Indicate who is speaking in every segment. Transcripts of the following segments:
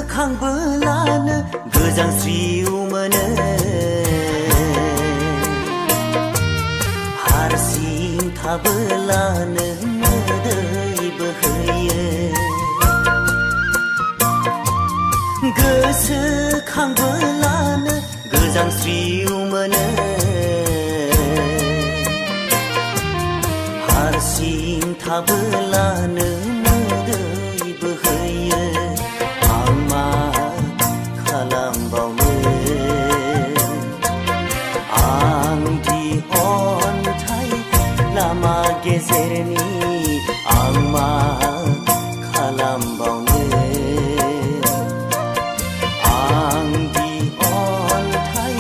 Speaker 1: गोसोखांबोलानो गोजांस्रिउ मोनो हारसिं थाबोलानो मोदै बोहैयो गोसोखांबोलानो गोजांस्रिउ मोनो हारसिं थाबोलानो मोदै बोहैयो लामा गेजेरनि आं मा खालामबावनो आं दि अन्थाइ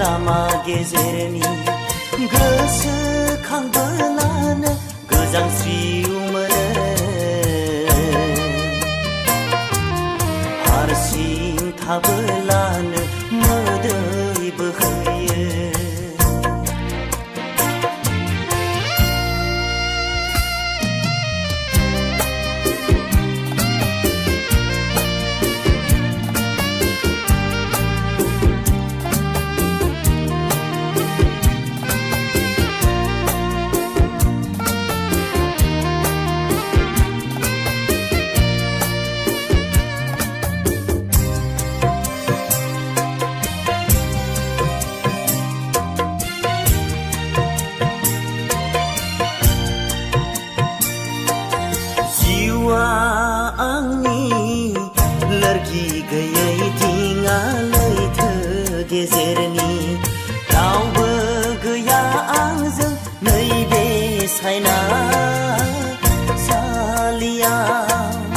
Speaker 1: लामा गेजेरनि गोसोखांबोलानो गोजांस्रिउ मोनो हारसिं थाबोलानो मोदै बोहैयो आंनि लोरगि गैयै दिङा लैथो गेजेरनि रावबो गैया आंजों नैबे सायनासालियाव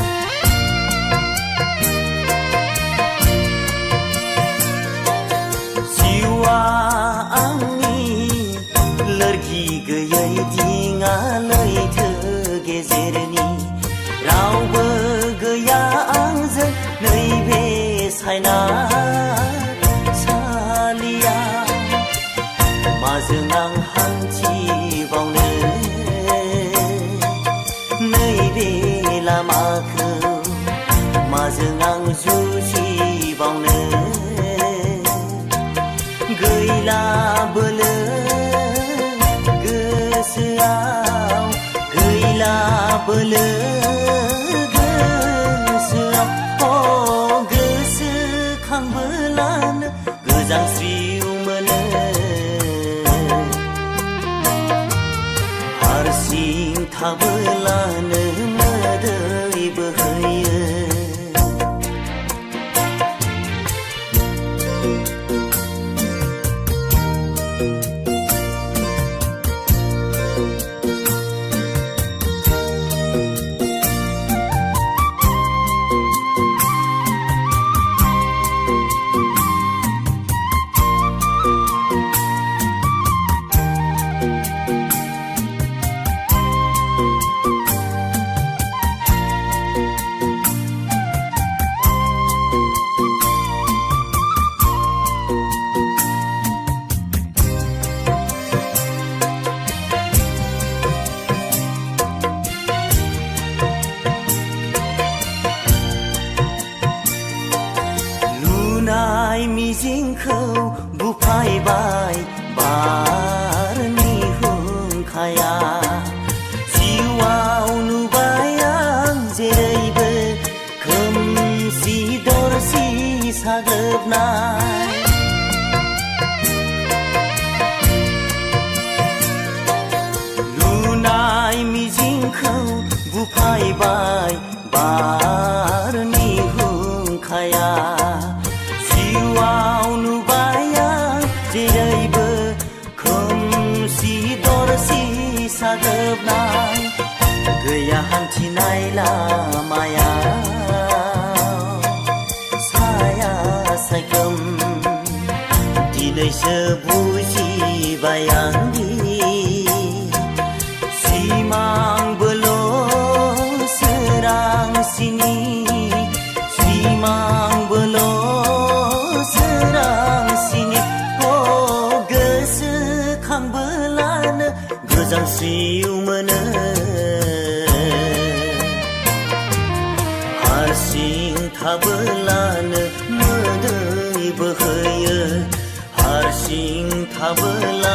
Speaker 1: जिउआ आंनि लोरगि गैयै दिङा लैथो गेजेरनि रावबो गैया आंजों नैबे सायनासालियाव माजों आं हान्थिबावनो नैबे लामाखौ माजों आं जुजिबावनो गैला बोलो गोसोआव गैला बोलो गोसोखांबोलानो गोजांस्रिउ मोनो हारसिं थाबोलानो मोदै बोहैयो मिजिंखौ बुफायबाय बारनि हुंखाया जिउआव नुबाय आं जेरैबो खोमसि दरसि साग्लोबनाय लुनाय मिजिंखौ बुफायबाय बारनि हुंखाया जिउआव नुबाय आं जेरैबो खोमसि दरसि साग्लोबनाय गैया हान्थिनाय लामायाव साया सायख्लुम दिनैसो बुजिबाय आंदि सिमांबोल' सोरांसिनि सिमांबोल' सोरांसिनि गोसोखांबोलानो गोजांस्रिउ मोनो हारसिं थाबोलानो मोदै बोहैयो हारसिं थाबोला